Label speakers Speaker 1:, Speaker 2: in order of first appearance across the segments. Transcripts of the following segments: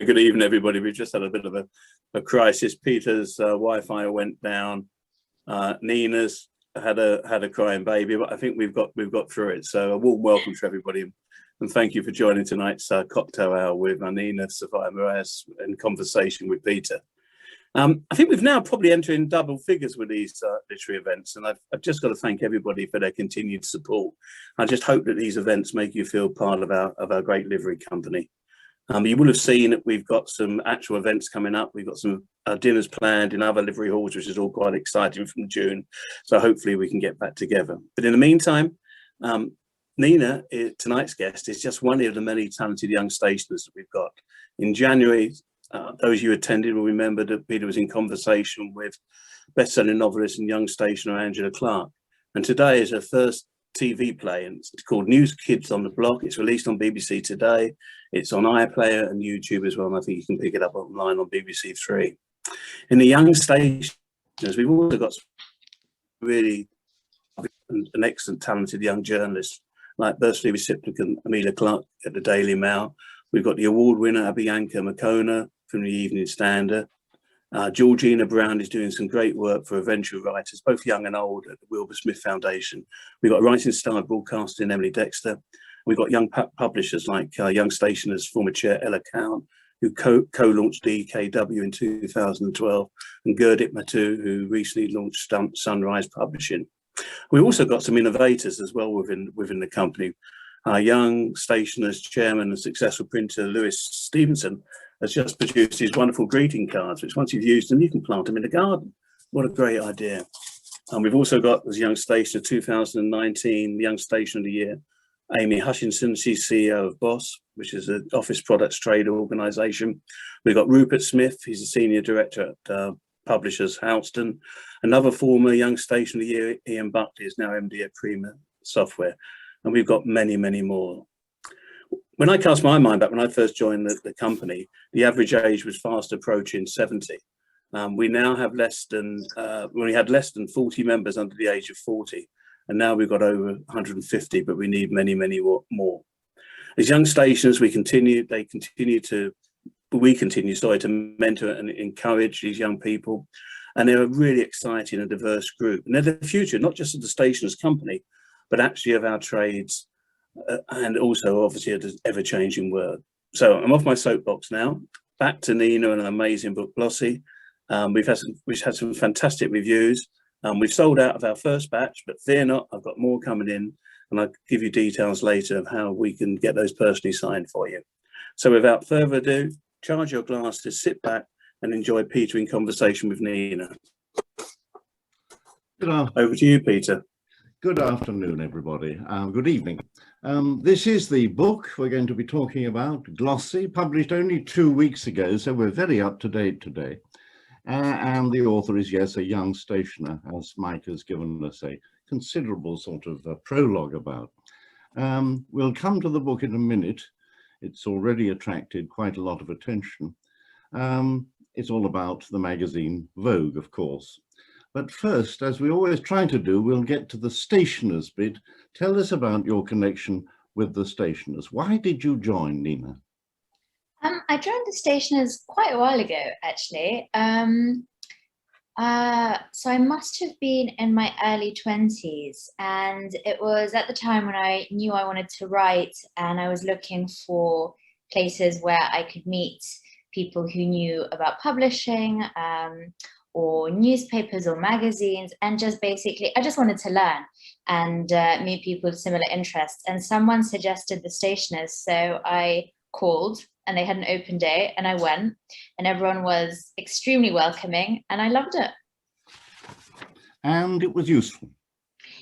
Speaker 1: Good evening, everybody. We've just had a bit of a crisis. Peter's Wi-Fi went down. Nina's had a crying baby, but I think we've got through it. So a warm welcome to everybody, and thank you for joining tonight's cocktail hour with Nina-Sophia Miralles in conversation with Peter. I think we've now probably entered in double figures with these literary events, and I've just got to thank everybody for their continued support. I just hope that these events make you feel part of our great livery company. You will have seen that we've got some actual events coming up. We've got some dinners planned in other livery halls, which is all quite exciting from June. So hopefully we can get back together. But in the meantime, Nina, tonight's guest, is just one of the many talented young stationers that we've got. In January, those you attended will remember that Peter was in conversation with best-selling novelist and young stationer Angela Clark. And today is her first TV play, and it's called New Kids on the Block. It's released on BBC Today. It's on iPlayer and YouTube as well, and I think you can pick it up online on BBC Three. In the young stationers, we've also got really an excellent, talented young journalist like birthday recipient Amelia Clark at the Daily Mail. We've got the award winner Abiyanka Makona from the Evening Standard. Georgina Brown is doing some great work for eventual writers, both young and old, at the Wilbur Smith Foundation. We've got Rising Star Broadcasting, Emily Dexter. We've got young publishers like Young Stationers former chair Ella Count, who co-launched DKW in 2012, and Gurdit Matu, who recently launched Sunrise Publishing. We've also got some innovators as well within the company. Young Stationers chairman and successful printer Lewis Stevenson has just produced these wonderful greeting cards, which once you've used them, you can plant them in the garden. What a great idea. And we've also got, as Young Stationer 2019, Young Stationer of the Year, Amy Hutchinson. She's CEO of Boss, which is an office products trade organisation. We've got Rupert Smith. He's a senior director at Publishers Houston. Another former Young Stationer of the Year, Ian Buckley, is now MD at Freeman Software. And we've got many, many more. When I cast my mind back, when I first joined the company, the average age was fast approaching 70. We now have we had less than 40 members under the age of 40. And now we've got over 150, but we need many, many more. As young stationers, we continue to mentor and encourage these young people. And they're a really exciting and diverse group. And they're the future, not just of the stationers company, but actually of our trades, and also obviously of the ever-changing world. So I'm off my soapbox now. Back to Nina and an amazing book, Glossy. We've had some fantastic reviews. We've sold out of our first batch, but fear not, I've got more coming in, and I'll give you details later of how we can get those personally signed for you. So without further ado, charge your glasses, sit back, and enjoy Peter in conversation with Nina. Over to you, Peter.
Speaker 2: Good afternoon, everybody. Good evening. This is the book we're going to be talking about, Glossy, published only 2 weeks ago, so we're very up to date today. And the author is, yes, a young stationer, as Mike has given us a considerable sort of prologue about. We'll come to the book in a minute. It's already attracted quite a lot of attention. It's all about the magazine Vogue, of course. But first, as we always try to do, we'll get to the stationers bit. Tell us about your connection with the stationers. Why did you join, Nina?
Speaker 3: I joined the stationers quite a while ago, actually. So I must have been in my early 20s, and it was at the time when I knew I wanted to write, and I was looking for places where I could meet people who knew about publishing, or newspapers or magazines, and just basically, I just wanted to learn and meet people with similar interests. And someone suggested the stationers, so I called, and they had an open day, and I went, and everyone was extremely welcoming, and I loved it.
Speaker 2: And it was useful.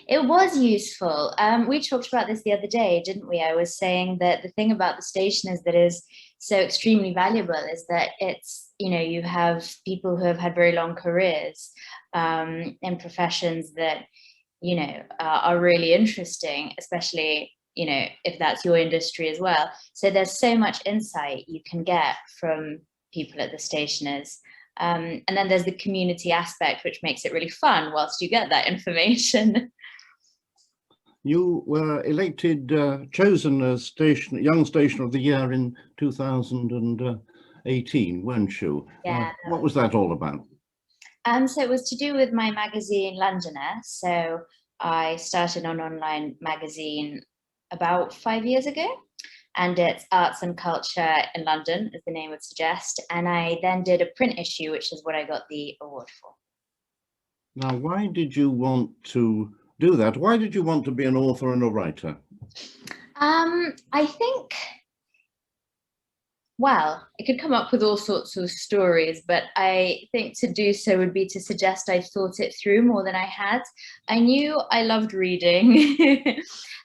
Speaker 3: It was useful. We talked about this the other day, didn't we? I was saying that the thing about the stationers that is so extremely valuable is that it's, you know, you have people who have had very long careers in professions that, you know, are really interesting, especially, you know, if that's your industry as well. So there's so much insight you can get from people at the stationers. And then there's the community aspect, which makes it really fun whilst you get that information.
Speaker 2: You were elected, chosen as Young Stationer of the Year in 2000 and 18, weren't you?
Speaker 3: Yeah.
Speaker 2: What was that all about?
Speaker 3: So it was to do with my magazine Londoner. So I started an online magazine about 5 years ago, and it's arts and culture in London, as the name would suggest. And I then did a print issue, which is what I got the award for.
Speaker 2: Now, why did you want to do that? Why did you want to be an author and a writer?
Speaker 3: I think, well, I could come up with all sorts of stories, but I think to do so would be to suggest I thought it through more than I had. I knew I loved reading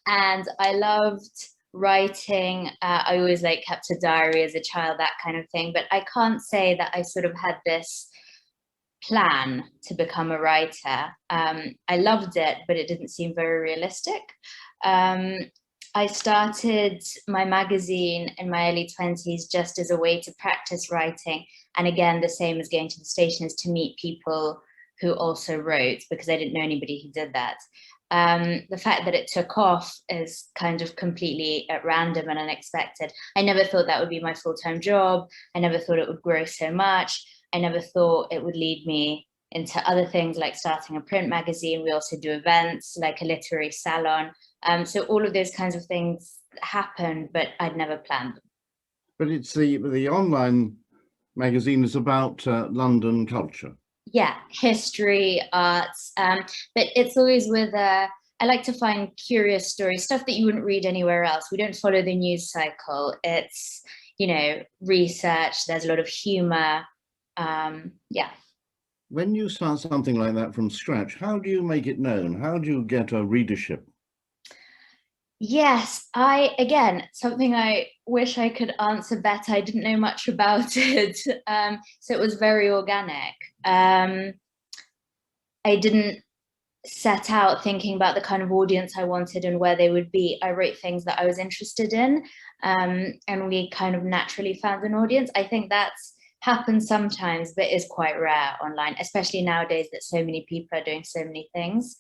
Speaker 3: and I loved writing. I always like kept a diary as a child, that kind of thing, but I can't say that I sort of had this plan to become a writer. I loved it, but it didn't seem very realistic. I started my magazine in my early 20s just as a way to practice writing. And again, the same as going to the station, is to meet people who also wrote, because I didn't know anybody who did that. The fact that it took off is kind of completely at random and unexpected. I never thought that would be my full-time job. I never thought it would grow so much. I never thought it would lead me into other things like starting a print magazine. We also do events like a literary salon. So all of those kinds of things happened, but I'd never planned them.
Speaker 2: But it's the online magazine is about London culture.
Speaker 3: Yeah, history, arts, but it's always with I like to find curious stories, stuff that you wouldn't read anywhere else. We don't follow the news cycle. It's, you know, research. There's a lot of humor. Yeah.
Speaker 2: When you start something like that from scratch, how do you make it known? How do you get a readership?
Speaker 3: Yes, again, something I wish I could answer better. I didn't know much about it. So it was very organic. I didn't set out thinking about the kind of audience I wanted and where they would be. I wrote things that I was interested in, and we kind of naturally found an audience. I think that's happens sometimes, but is quite rare online, especially nowadays that so many people are doing so many things.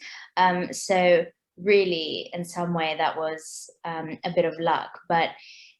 Speaker 3: So really, in some way, that was a bit of luck. But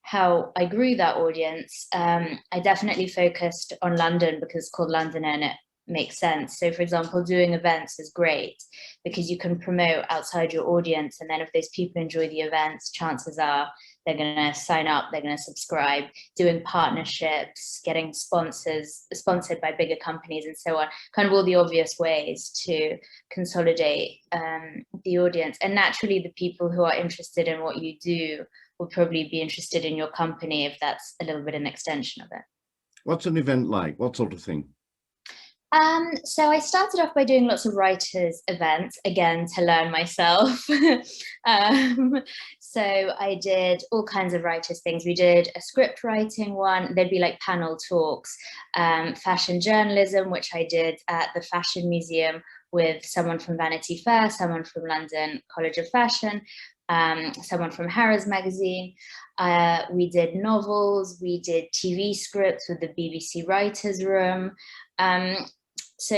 Speaker 3: how I grew that audience, I definitely focused on London because it's called London and it makes sense. So for example, doing events is great because you can promote outside your audience, and then if those people enjoy the events, chances are they're going to sign up, they're going to subscribe. Doing partnerships, getting sponsored by bigger companies and so on, kind of all the obvious ways to consolidate the audience. And naturally the people who are interested in what you do will probably be interested in your company if that's a little bit an extension of it. What's
Speaker 2: an event like? What sort of thing?
Speaker 3: So I started off by doing lots of writers events, again, to learn myself. So I did all kinds of writers things. We did a script writing one, there'd be like panel talks, fashion journalism, which I did at the Fashion Museum with someone from Vanity Fair, someone from London College of Fashion, someone from Harrods magazine. We did novels, we did TV scripts with the BBC Writers' Room. So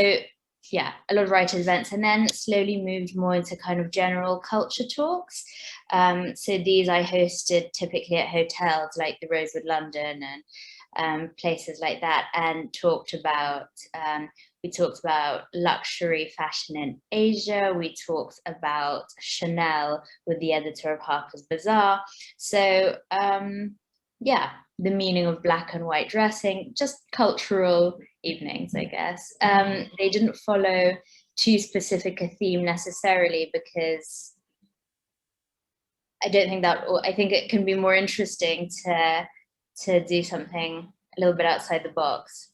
Speaker 3: yeah, a lot of writers events, and then slowly moved more into kind of general culture talks. So these I hosted typically at hotels like the Rosewood London and places like that, and talked about, we talked about luxury fashion in Asia. We talked about Chanel with the editor of Harper's Bazaar. So yeah, the meaning of black and white dressing, just cultural evenings, I guess. They didn't follow too specific a theme necessarily because I don't think that, I think it can be more interesting to do something a little bit outside the box.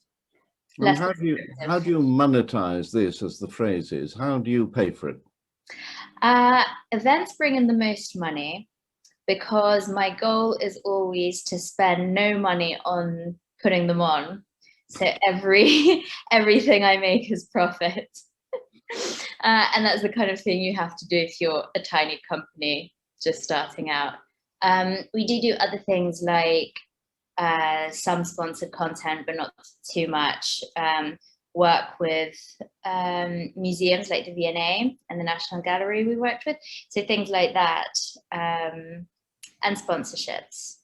Speaker 2: How do you monetize this, as the phrase is? How do you pay for it?
Speaker 3: Events bring in the most money because my goal is always to spend no money on putting them on. So everything I make is profit. And that's the kind of thing you have to do if you're a tiny company just starting out. We do other things like some sponsored content, but not too much. Work with museums like the V&A and the National Gallery we worked with. So things like that, and sponsorships.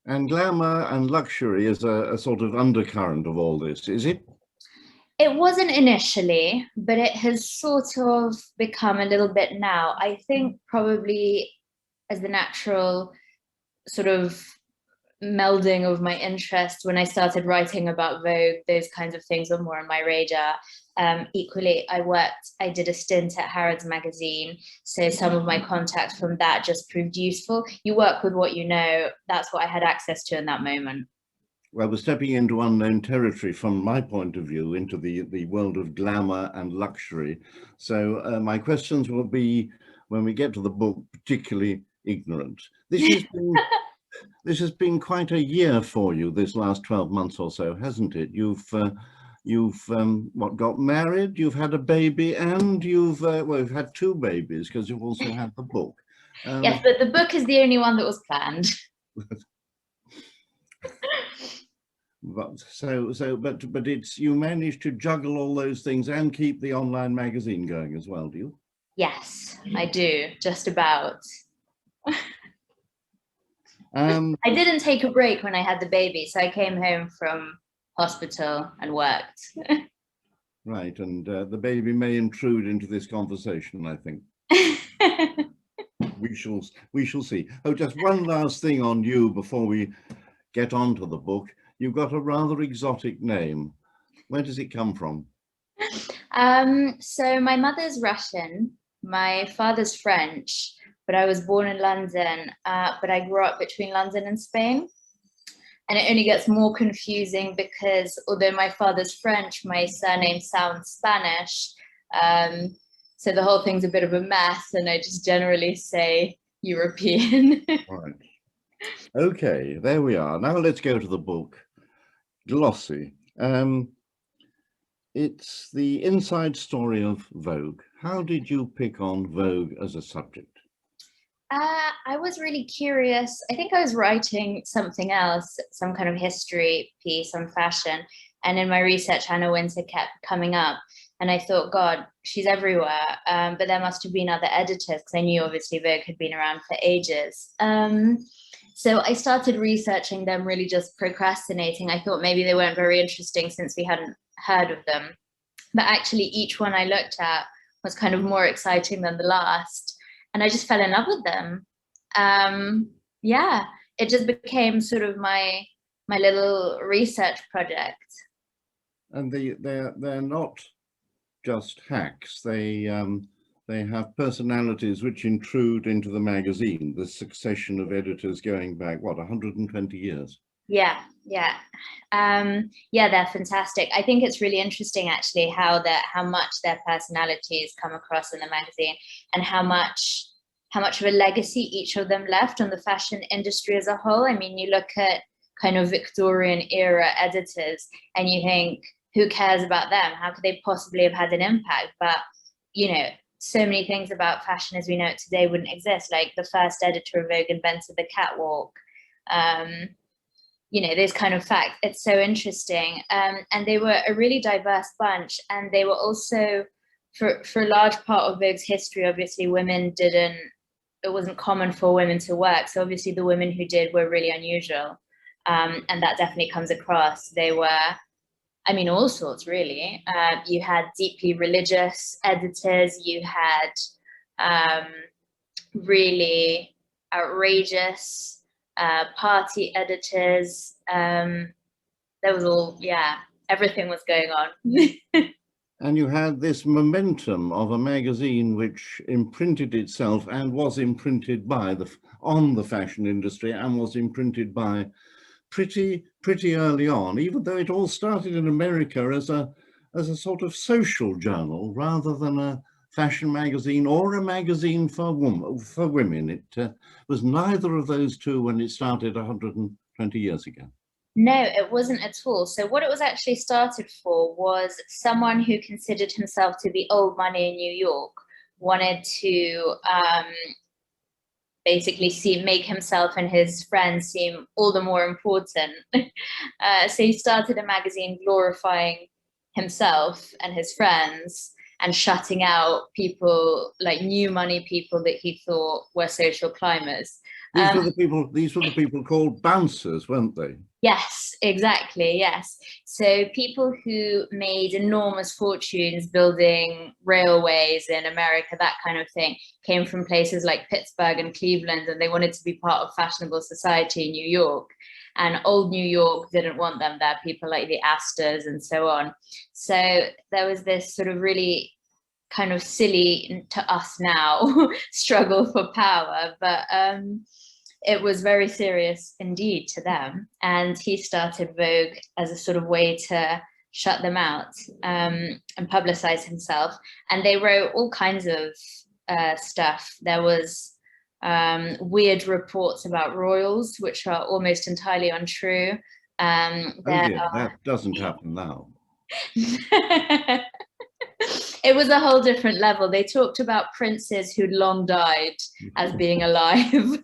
Speaker 2: And glamour and luxury is a sort of undercurrent of all this, is it?
Speaker 3: It wasn't initially, but it has sort of become a little bit now. I think probably as the natural sort of melding of my interests when I started writing about Vogue, those kinds of things were more on my radar. Equally, I did a stint at Harrods magazine, so some of my contacts from that just proved useful. You work with what you know. That's what I had access to in that moment.
Speaker 2: Well, we're stepping into unknown territory from my point of view, into the world of glamour and luxury. So my questions will be, when we get to the book, particularly ignorant. This has been quite a year for you, this last 12 months or so, hasn't it? You've got married, you've had a baby, and you've had two babies, because you've also had the book.
Speaker 3: Yes, but the book is the only one that was planned.
Speaker 2: But it's, you managed to juggle all those things and keep the online magazine going as well, do you?
Speaker 3: Yes, I do, just about.
Speaker 2: I
Speaker 3: didn't take a break when I had the baby, so I came home from hospital and worked.
Speaker 2: Right, and the baby may intrude into this conversation, I think. We shall see. Oh, just one last thing on you before we get on to the book. You've got a rather exotic name. Where does it come from?
Speaker 3: So my mother's Russian, my father's French, but I was born in London, but I grew up between London and Spain. And it only gets more confusing because although my father's French, my surname sounds Spanish. So the whole thing's a bit of a mess, and I just generally say European.
Speaker 2: Right. Okay, there we are. Now let's go to the book. Glossy. It's the inside story of Vogue. How did you pick on Vogue as a subject?
Speaker 3: I was really curious. I think I was writing something else, some kind of history piece on fashion. And in my research, Anna Wintour kept coming up. And I thought, God, she's everywhere. But there must have been other editors, because I knew obviously Vogue had been around for ages. So I started researching them, really just procrastinating. I thought maybe they weren't very interesting since we hadn't heard of them. But actually, each one I looked at was kind of more exciting than the last. And I just fell in love with them. Yeah, it just became sort of my little research project.
Speaker 2: And they're not just hacks. They have personalities which intrude into the magazine. The succession of editors going back, what, 120 years? Yeah,
Speaker 3: they're fantastic. I think it's really interesting actually how much their personalities come across in the magazine, and how much of a legacy each of them left on the fashion industry as a whole. I mean, you look at kind of Victorian era editors and you think, who cares about them? How could they possibly have had an impact? But, you know, so many things about fashion as we know it today wouldn't exist. Like the first editor of Vogue invented the catwalk. You know, those kind of facts. It's so interesting. And they were a really diverse bunch. And they were also, for a large part of Vogue's history, obviously it wasn't common for women to work. So obviously the women who did were really unusual. And that definitely comes across. They were, I mean, all sorts, really. You had deeply religious editors. You had really outrageous party editors. There was all, everything was going on.
Speaker 2: And you had this momentum of a magazine which imprinted itself and was imprinted by on the fashion industry, and was imprinted by pretty early on, even though it all started in America as a sort of social journal rather than a fashion magazine or a magazine for women. It was neither of those two when it started 120 years ago.
Speaker 3: No, it wasn't at all. So what it was actually started for was someone who considered himself to be old money in New York, wanted to basically make himself and his friends seem all the more important. So he started a magazine glorifying himself and his friends and shutting out people like new money people that he thought were social climbers.
Speaker 2: These were the people. These were the people called bouncers, weren't they?
Speaker 3: Yes, exactly. Yes. So people who made enormous fortunes building railways in America, that kind of thing, came from places like Pittsburgh and Cleveland, and they wanted to be part of fashionable society in New York. And old New York didn't want them there, people like the Astors and so on. So there was this sort of really kind of silly to us now struggle for power, but it was very serious indeed to them. And he started Vogue as a sort of way to shut them out and publicize himself. And they wrote all kinds of stuff. There was weird reports about royals, which are almost entirely untrue.
Speaker 2: Oh dear, that doesn't happen now.
Speaker 3: It was a whole different level. They talked about princes who'd long died as being alive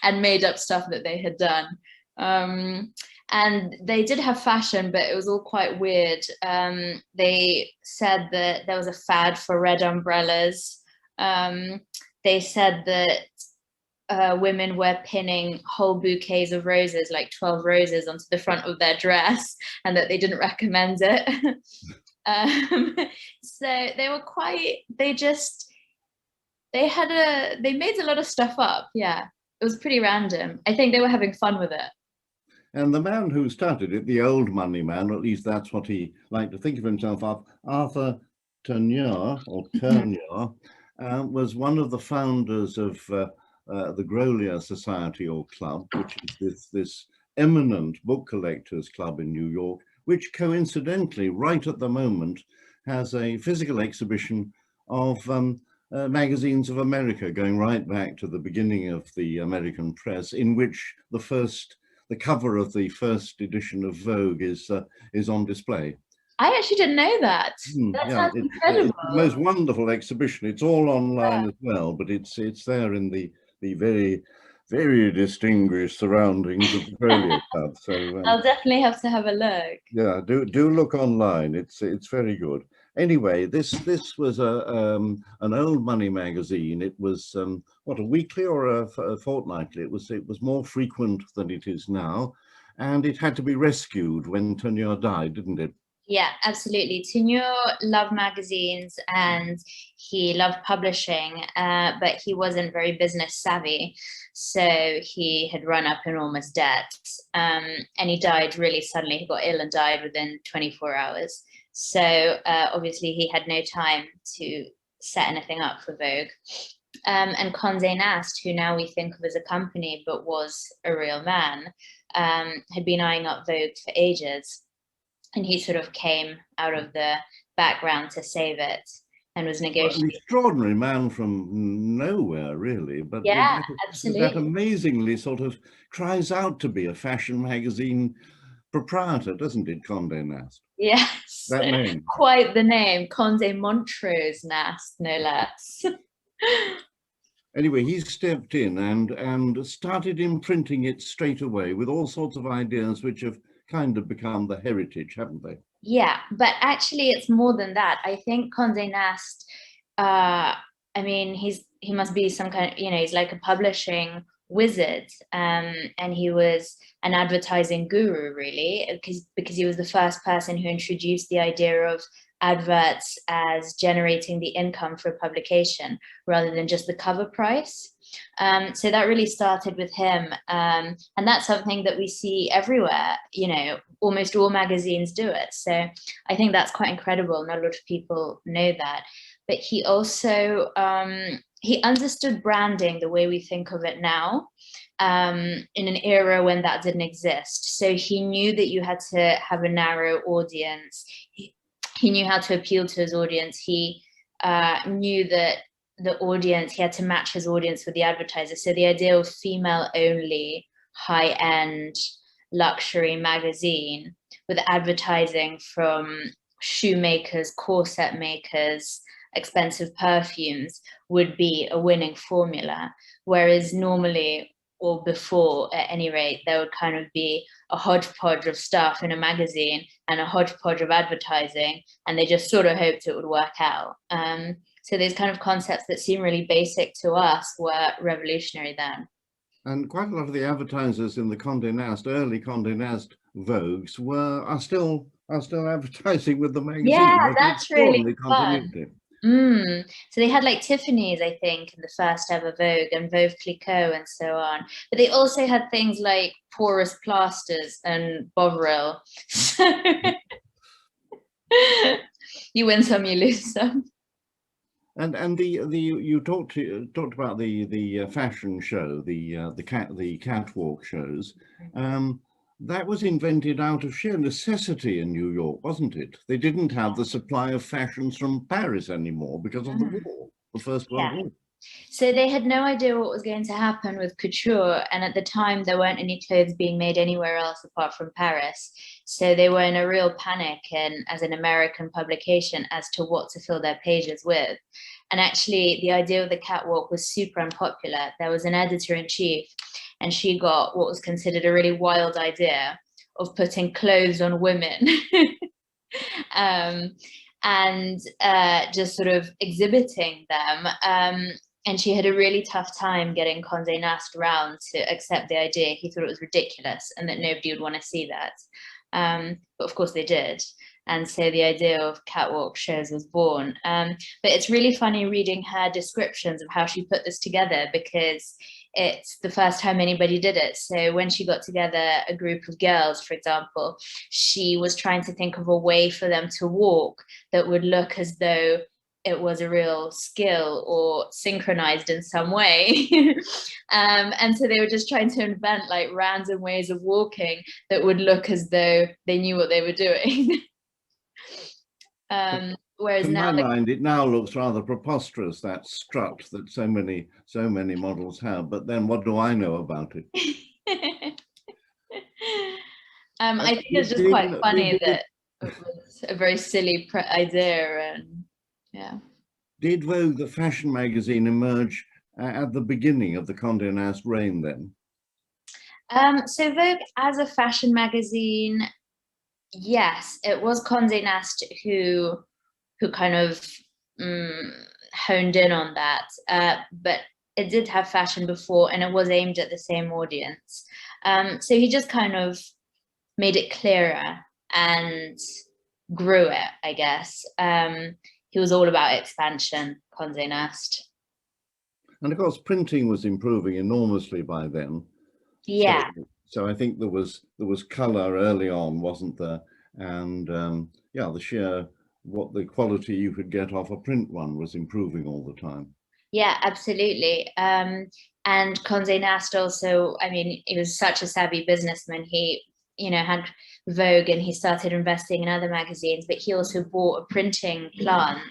Speaker 3: and made up stuff that they had done. And they did have fashion, but it was all quite weird. They said that there was a fad for red umbrellas. They said that women were pinning whole bouquets of roses, like 12 roses, onto the front of their dress, and that they didn't recommend it. So they were quite, they made a lot of stuff up. Yeah, it was pretty random. I think they were having fun with it.
Speaker 2: And the man who started it, the old money man, or at least that's what he liked to think of himself of, Arthur Turnure, was one of the founders of the Grolier Society or Club, which is this eminent book collectors club in New York, which coincidentally, right at the moment, has a physical exhibition of magazines of America, going right back to the beginning of the American press, in which the cover of the first edition of Vogue is on display.
Speaker 3: I actually didn't know that. That sounds incredible.
Speaker 2: It's the most wonderful exhibition. It's all online as well, but it's there in the very, very distinguished surroundings of the Grolier Club. So
Speaker 3: I'll definitely have to have a look.
Speaker 2: Yeah, do look online. It's very good. Anyway, this was an old money magazine. It was what, a weekly or a fortnightly? It was more frequent than it is now, and it had to be rescued when Turnure died, didn't it?
Speaker 3: Yeah, absolutely. Turnure loved magazines and he loved publishing, but he wasn't very business savvy. So he had run up enormous debt, and he died really suddenly. He got ill and died within 24 hours. So obviously he had no time to set anything up for Vogue. And Condé Nast, who now we think of as a company, but was a real man, had been eyeing up Vogue for ages. And he sort of came out of the background to save it and was negotiating.
Speaker 2: An extraordinary man from nowhere, really. But
Speaker 3: yeah, absolutely.
Speaker 2: That amazingly sort of cries out to be a fashion magazine proprietor, doesn't it, Condé Nast?
Speaker 3: Yes,
Speaker 2: that name.
Speaker 3: Quite the name, Condé Montrose Nast, no less.
Speaker 2: Anyway, he stepped in and started imprinting it straight away with all sorts of ideas which have kind of become the heritage, haven't they?
Speaker 3: Yeah, but actually it's more than that. I think Condé Nast, I mean, he must be some kind of, he's like a publishing wizard, and he was an advertising guru, really, because he was the first person who introduced the idea of adverts as generating the income for a publication rather than just the cover price. So that really started with him, and that's something that we see everywhere. Almost all magazines do it. So I think that's quite incredible. Not a lot of people know that. But he also he understood branding the way we think of it now, in an era when that didn't exist. So he knew that you had to have a narrow audience. He knew how to appeal to his audience. He knew that the audience, he had to match his audience with the advertiser. So the idea of female-only, high-end luxury magazine with advertising from shoemakers, corset makers, expensive perfumes would be a winning formula. Whereas normally, or before at any rate, there would kind of be a hodgepodge of stuff in a magazine and a hodgepodge of advertising, and they just sort of hoped it would work out. So these kind of concepts that seem really basic to us were revolutionary then.
Speaker 2: And quite a lot of the advertisers in the Condé Nast, early Condé Nast Vogues are still advertising with the magazine.
Speaker 3: Yeah,
Speaker 2: There's an
Speaker 3: that's really
Speaker 2: extraordinary
Speaker 3: fun.
Speaker 2: continuity.
Speaker 3: So they had like Tiffany's, I think, in the first ever Vogue, and Veuve Clicquot and so on. But they also had things like porous plasters and Bovril. So you win some, you lose some.
Speaker 2: And you talked about the fashion show, the catwalk shows. That was invented out of sheer necessity in New York, wasn't it? They didn't have the supply of fashions from Paris anymore because of the war, the First World War.
Speaker 3: So they had no idea what was going to happen with couture, and at the time there weren't any clothes being made anywhere else apart from Paris. So they were in a real panic, and as an American publication, as to what to fill their pages with. And actually, the idea of the catwalk was super unpopular. There was an editor-in-chief, and she got what was considered a really wild idea of putting clothes on women. And just sort of exhibiting them. And she had a really tough time getting Condé Nast around to accept the idea. He thought it was ridiculous and that nobody would want to see that. But of course they did. And so the idea of catwalk shows was born. But it's really funny reading her descriptions of how she put this together, because it's the first time anybody did it. So when she got together a group of girls, for example, she was trying to think of a way for them to walk that would look as though it was a real skill or synchronized in some way. And so they were just trying to invent like random ways of walking that would look as though they knew what they were doing. Whereas
Speaker 2: to
Speaker 3: now,
Speaker 2: my mind, it now looks rather preposterous, that strut that so many models have. But then, what do I know about it?
Speaker 3: I think it's just quite funny that it was a very silly idea, and yeah.
Speaker 2: Did Vogue, the fashion magazine, emerge at the beginning of the Condé Nast reign then?
Speaker 3: So Vogue as a fashion magazine, yes, it was Condé Nast who kind of honed in on that. But it did have fashion before, and it was aimed at the same audience. So he just kind of made it clearer and grew it, I guess. He was all about expansion, Condé Nast.
Speaker 2: And of course, printing was improving enormously by then.
Speaker 3: Yeah.
Speaker 2: So I think there was color early on, wasn't there? And yeah, the quality you could get off a print one was improving all the time.
Speaker 3: Yeah, absolutely. And Condé Nast also, I mean, he was such a savvy businessman. He, had Vogue, and he started investing in other magazines, but he also bought a printing plant,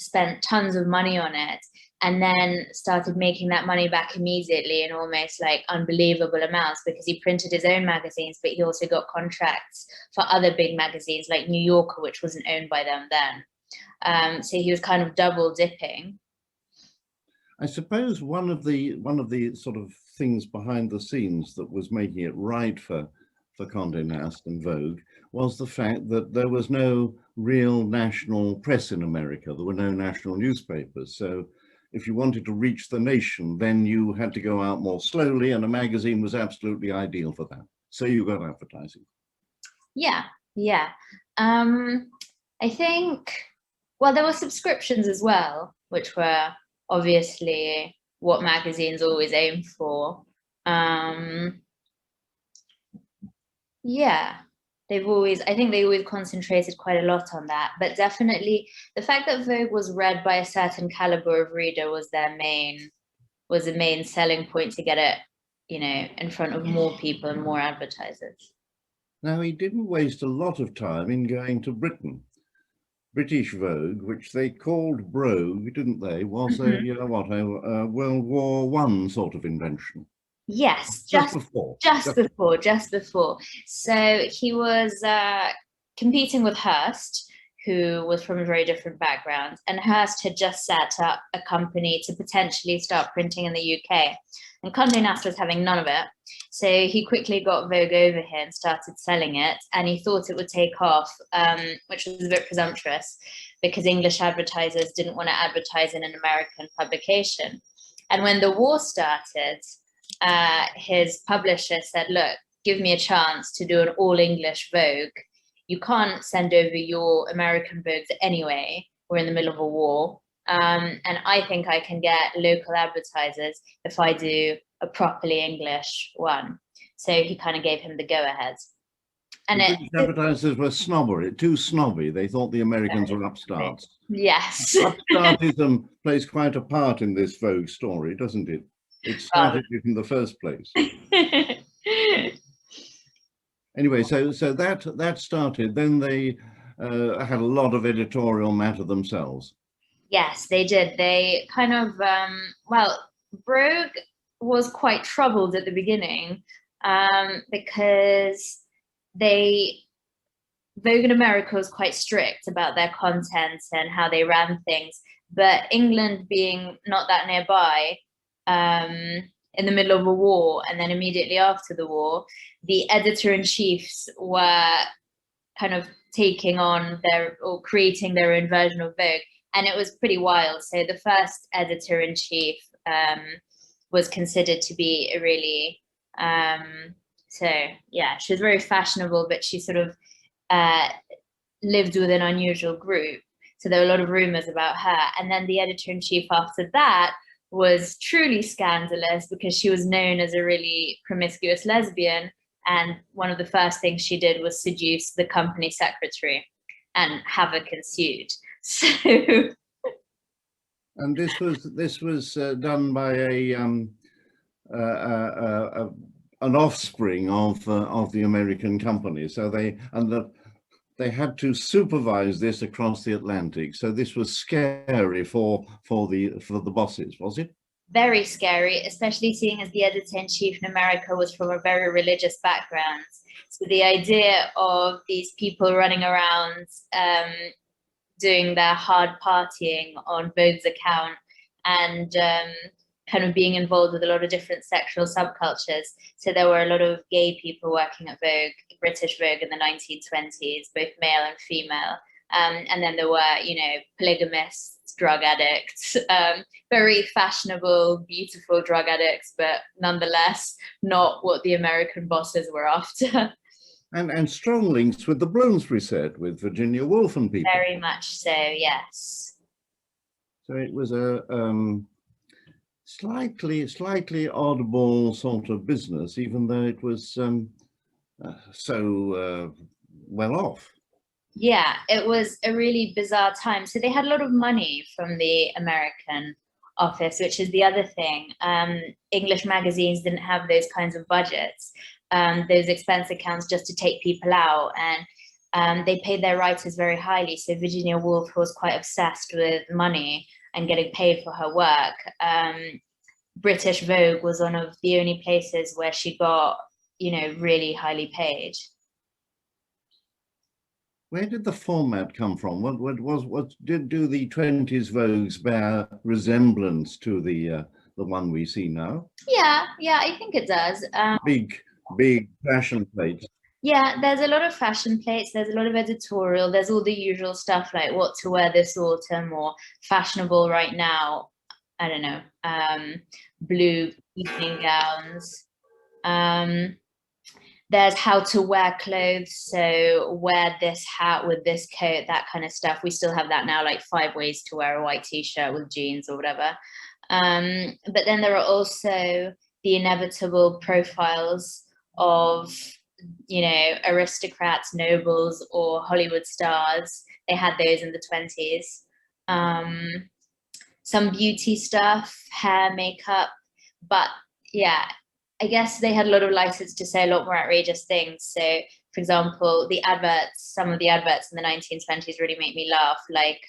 Speaker 3: spent tons of money on it, and then started making that money back immediately in almost like unbelievable amounts, because he printed his own magazines, but he also got contracts for other big magazines like New Yorker, which wasn't owned by them then. So he was kind of double dipping.
Speaker 2: I suppose one of the sort of things behind the scenes that was making it right for Condé Nast and Vogue was the fact that there was no real national press in America. There were no national newspapers. So if you wanted to reach the nation, then you had to go out more slowly, and a magazine was absolutely ideal for that. So you got advertising.
Speaker 3: Yeah. I think, well, there were subscriptions as well, which were obviously what magazines always aim for. Yeah, I think they always concentrated quite a lot on that, but definitely the fact that Vogue was read by a certain caliber of reader was the main selling point to get it, in front of more people and more advertisers.
Speaker 2: Now, he didn't waste a lot of time in going to Britain. British Vogue, which they called Brogue, didn't they, was a World War I sort of invention.
Speaker 3: Yes,
Speaker 2: just before.
Speaker 3: So he was competing with Hearst, who was from a very different background, and Hearst had just set up a company to potentially start printing in the UK, and Condé Nast was having none of it. So he quickly got Vogue over here and started selling it, and he thought it would take off, which was a bit presumptuous because English advertisers didn't want to advertise in an American publication. And when the war started, his publisher said, look, give me a chance to do an all-English Vogue. You can't send over your American Vogues anyway. We're in the middle of a war. And I think I can get local advertisers if I do a properly English one. So he kind of gave him the go-ahead. And
Speaker 2: the advertisers were too snobby. They thought the Americans were upstarts.
Speaker 3: Yes.
Speaker 2: Upstartism plays quite a part in this Vogue story, doesn't it? It started it in the first place. Anyway, so that started. Then they had a lot of editorial matter themselves.
Speaker 3: Yes, they did. They kind of, well, Vogue was quite troubled at the beginning because Vogue in America was quite strict about their content and how they ran things. But England being not that nearby, in the middle of a war, and then immediately after the war, the editor-in-chiefs were kind of taking on or creating their own version of Vogue. And it was pretty wild. So the first editor-in-chief was considered to be a really, so yeah, she was very fashionable, but she sort of lived with an unusual group. So there were a lot of rumors about her. And then the editor-in-chief after that was truly scandalous because she was known as a really promiscuous lesbian. And one of the first things she did was seduce the company secretary, and havoc ensued. So,
Speaker 2: and this was done by an offspring of the American company. So they had to supervise this across the Atlantic. So this was scary for the bosses, was it?
Speaker 3: Very scary, especially seeing as the editor-in-chief in America was from a very religious background. So the idea of these people running around doing their hard partying on Vogue's account and kind of being involved with a lot of different sexual subcultures. So there were a lot of gay people working at Vogue, British Vogue in the 1920s, both male and female. And then there were, you know, polygamists, drug addicts, very fashionable, beautiful drug addicts, but nonetheless, not what the American bosses were after.
Speaker 2: And strong links with the Bloomsbury set, with Virginia Woolf and people.
Speaker 3: Very much so, yes.
Speaker 2: So it was a slightly oddball sort of business, even though it was so well off.
Speaker 3: Yeah, it was a really bizarre time. So they had a lot of money from the American office, which is the other thing. English magazines didn't have those kinds of budgets, those expense accounts just to take people out. And they paid their writers very highly. So Virginia Woolf was quite obsessed with money and getting paid for her work. British Vogue was one of the only places where she got, you know, really highly paid.
Speaker 2: Where did the format come from? What did the 20s Vogues bear resemblance to the one we see now?
Speaker 3: Yeah, I think it does.
Speaker 2: Big fashion plates.
Speaker 3: Yeah, there's a lot of fashion plates. There's a lot of editorial. There's all the usual stuff like what to wear this autumn or fashionable right now. I don't know, blue evening gowns. There's how to wear clothes, so wear this hat with this coat, that kind of stuff. We still have that now, like 5 ways to wear a white t-shirt with jeans or whatever. But then there are also the inevitable profiles of, you know, aristocrats, nobles, or Hollywood stars. They had those in the 20s. Some beauty stuff, hair, makeup, but yeah, I guess they had a lot of license to say a lot more outrageous things. So, for example, the adverts, some of the adverts in the 1920s really make me laugh. Like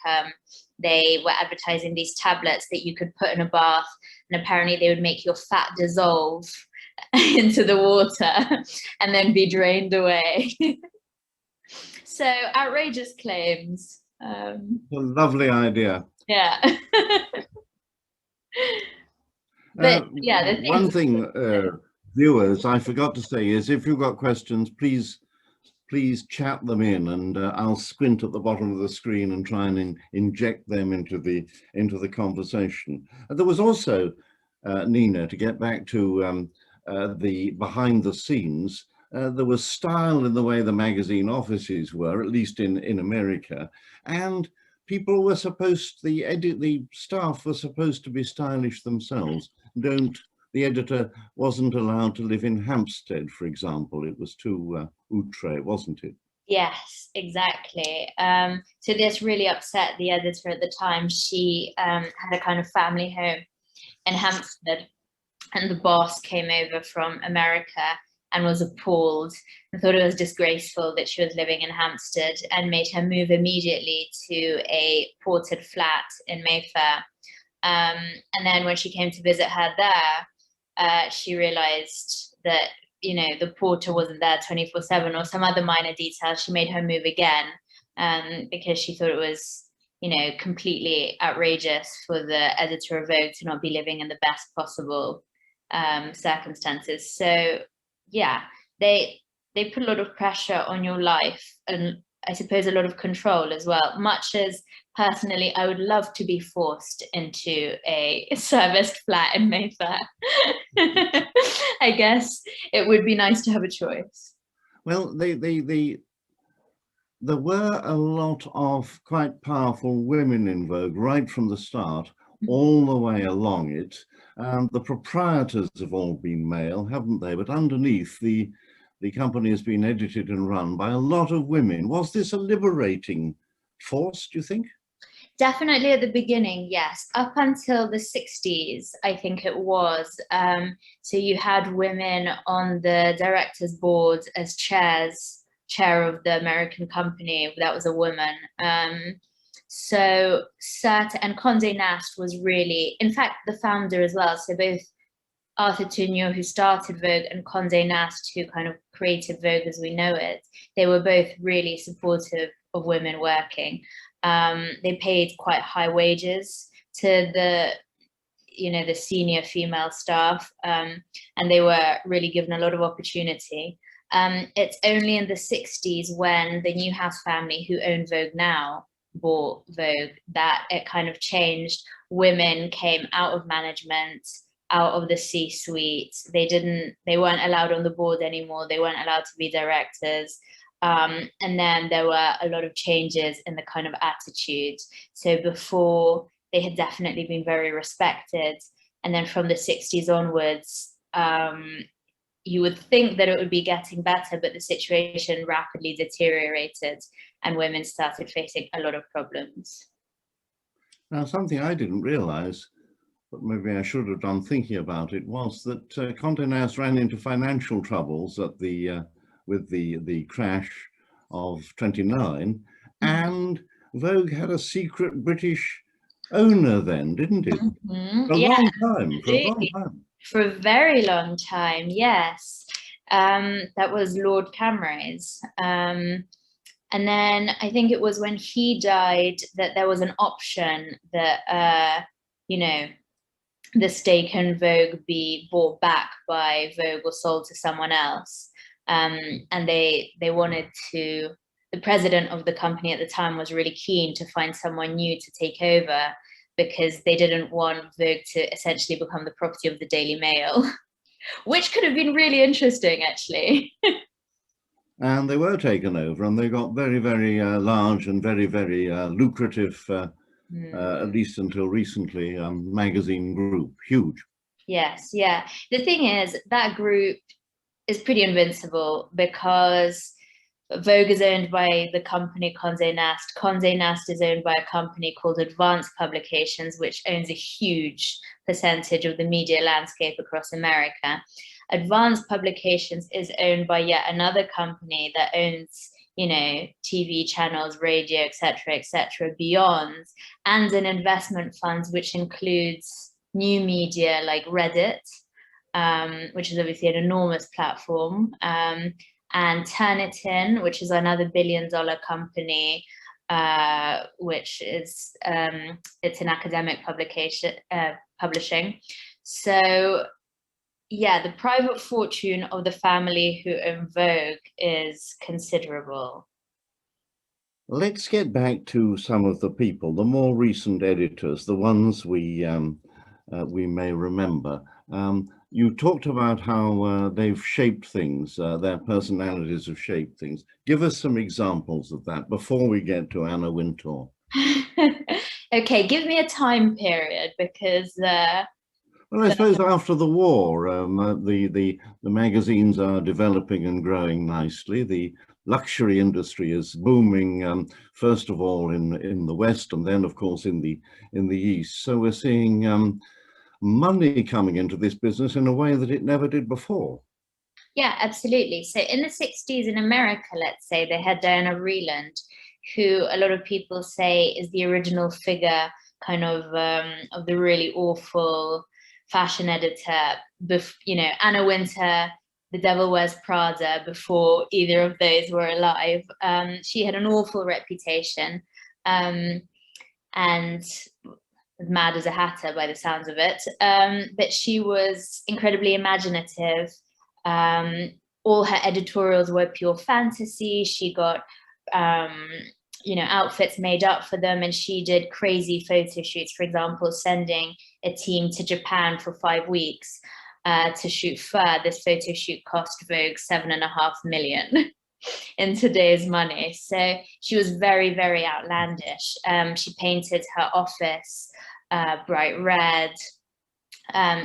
Speaker 3: they were advertising these tablets that you could put in a bath, and apparently they would make your fat dissolve into the water and then be drained away. So outrageous claims.
Speaker 2: A lovely idea.
Speaker 3: Yeah. But yeah,
Speaker 2: one thing, viewers, I forgot to say is if you've got questions, please chat them in, and I'll squint at the bottom of the screen and try and inject them into the conversation. And there was also, Nina, to get back to the behind the scenes, there was style in the way the magazine offices were, at least in America, and people were supposed, the staff were supposed to be stylish themselves. The editor wasn't allowed to live in Hampstead, for example. It was too outre, wasn't it?
Speaker 3: Yes, exactly. So this really upset the editor at the time. She had a kind of family home in Hampstead, and the boss came over from America and was appalled and thought it was disgraceful that she was living in Hampstead, and made her move immediately to a ported flat in Mayfair. And then when she came to visit her there, she realized that, you know, the porter wasn't there 24/7 or some other minor detail. She made her move again because she thought it was, you know, completely outrageous for the editor of Vogue to not be living in the best possible circumstances. So yeah, they put a lot of pressure on your life, and I suppose a lot of control as well. Much as personally, I would love to be forced into a serviced flat in Mayfair. I guess it would be nice to have a choice.
Speaker 2: Well, there were a lot of quite powerful women in Vogue right from the start, all the way along it. The proprietors have all been male, haven't they? But underneath, the company has been edited and run by a lot of women. Was this a liberating force, do you think?
Speaker 3: Definitely at the beginning, yes. Up until the 60s, I think it was. So you had women on the directors' board as chair of the American company. That was a woman. So and Condé Nast was really, in fact, the founder as well. So both Arthur Tourneur, who started Vogue, and Condé Nast, who kind of created Vogue as we know it, they were both really supportive of women working. They paid quite high wages to the, you know, the senior female staff, and they were really given a lot of opportunity. It's only in the 60s when the Newhouse family, who own Vogue now, bought Vogue, that it kind of changed. Women came out of management, out of the C-suite. They weren't allowed on the board anymore. They weren't allowed to be directors. And then there were a lot of changes in the kind of attitude. So before, they had definitely been very respected. And then from the 60s onwards, you would think that it would be getting better, but the situation rapidly deteriorated and women started facing a lot of problems.
Speaker 2: Now, something I didn't realize, but maybe I should have done thinking about it, was that Condé Nast ran into financial troubles at with the crash of 29, and Vogue had a secret British owner then, didn't it? For a long time, for a long time.
Speaker 3: For a very long time, yes. That was Lord Camrose. And then I think it was when he died that there was an option that, you know, the stake in Vogue be bought back by Vogue or sold to someone else. And they wanted to, the president of the company at the time was really keen to find someone new to take over, because they didn't want Vogue to essentially become the property of the Daily Mail, which could have been really interesting, actually.
Speaker 2: And they were taken over, and they got very, very large and very, very lucrative, at least until recently, magazine group, huge.
Speaker 3: Yes, yeah. The thing is, that group is pretty invincible because Vogue is owned by the company Condé Nast. Condé Nast is owned by a company called Advanced Publications, which owns a huge percentage of the media landscape across America. Advanced Publications is owned by yet another company that owns, you know, TV channels, radio, etc., beyond, and an investment fund which includes new media like Reddit, which is obviously an enormous platform, and Turnitin, which is another billion-dollar company, which is it's an academic publishing. So yeah, the private fortune of the family who own Vogue is considerable.
Speaker 2: Let's get back to some of the people, the more recent editors, the ones we may remember. you talked about how they've shaped things, their personalities have shaped things. Give us some examples of that before we get to Anna Wintour.
Speaker 3: Okay, give me a time period, because
Speaker 2: Well, I suppose after the war, the magazines are developing and growing nicely. The luxury industry is booming, first of all in the West, and then, of course, in the East. So we're seeing money coming into this business in a way that it never did before.
Speaker 3: yeah, absolutely. So in the 60s in America, let's say, they had Diana Vreeland, who a lot of people say is the original figure kind of the really awful fashion editor, you know, Anna Wintour, The Devil Wears Prada, before either of those were alive. She had an awful reputation, and mad as a hatter by the sounds of it. But she was incredibly imaginative. All her editorials were pure fantasy. She got you know, outfits made up for them, and she did crazy photo shoots. For example, sending a team to Japan for 5 weeks to shoot fur. This photo shoot cost Vogue $7.5 million in today's money. So she was very, very outlandish. She painted her office bright red.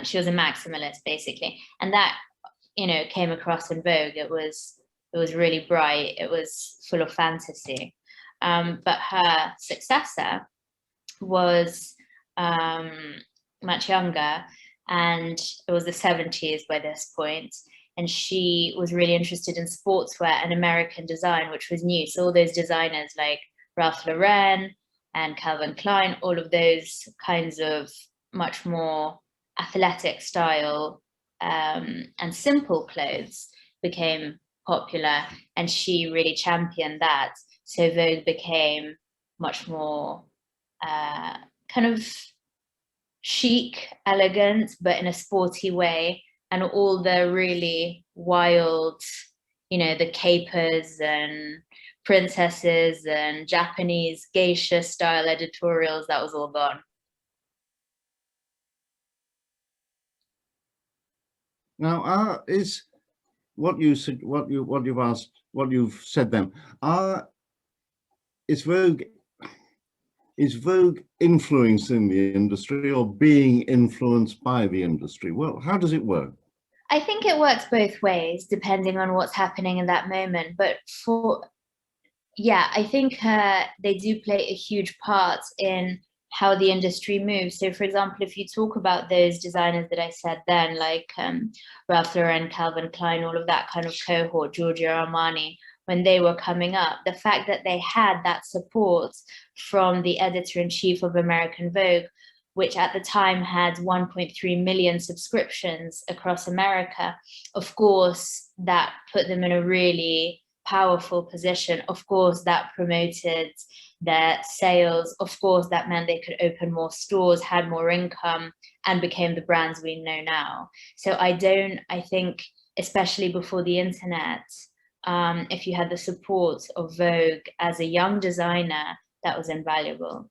Speaker 3: She was a maximalist, basically, and that, you know, came across in Vogue. It was really bright. It was full of fantasy. But her successor was much younger, and it was the 70s by this point, and she was really interested in sportswear and American design, which was new. So all those designers like Ralph Lauren and Calvin Klein, all of those kinds of much more athletic style and simple clothes became popular, and she really championed that. So Vogue became much more kind of chic, elegant, but in a sporty way. And all the really wild, you know, the capers and princesses and Japanese geisha style editorials, that was all gone.
Speaker 2: Now, is what you said, what you've asked, what you've said then, is Vogue influencing the industry or being influenced by the industry? Well, how does it work?
Speaker 3: I think it works both ways, depending on what's happening in that moment. But yeah, I think they do play a huge part in how the industry moves. So, for example, if you talk about those designers that I said then, like Ralph Lauren, Calvin Klein, all of that kind of cohort, Giorgio Armani, when they were coming up, the fact that they had that support from the editor-in-chief of American Vogue, which at the time had 1.3 million subscriptions across America, of course, that put them in a really powerful position. Of course, that promoted their sales. Of course, that meant they could open more stores, had more income, and became the brands we know now. So I think, especially before the internet, if you had the support of Vogue as a young designer, that was invaluable.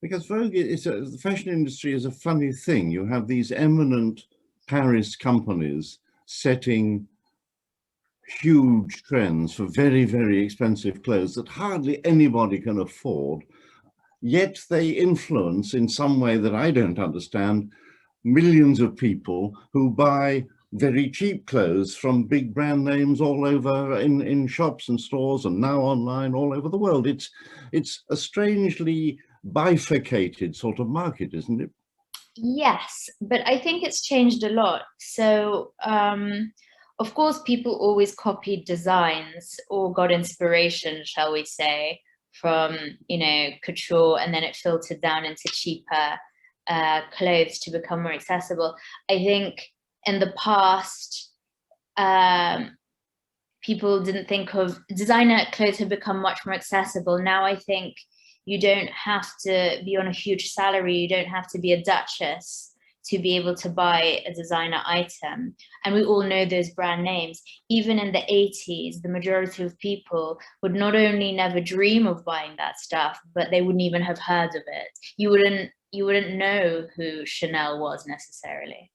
Speaker 2: Because Vogue the fashion industry is a funny thing. You have these eminent Paris companies setting huge trends for very, very expensive clothes that hardly anybody can afford, yet they influence in some way that I don't understand millions of people who buy very cheap clothes from big brand names all over in shops and stores, and now online all over the world. It's a strangely bifurcated sort of market, isn't it?
Speaker 3: Yes, but I think it's changed a lot. So of course, people always copied designs or got inspiration, shall we say, from, you know, couture, and then it filtered down into cheaper clothes to become more accessible. I think in the past, people didn't think of designer clothes had become much more accessible. Now I think you don't have to be on a huge salary. You don't have to be a duchess to be able to buy a designer item. And we all know those brand names. Even in the 80s, the majority of people would not only never dream of buying that stuff, but they wouldn't even have heard of it. You wouldn't know who Chanel was necessarily.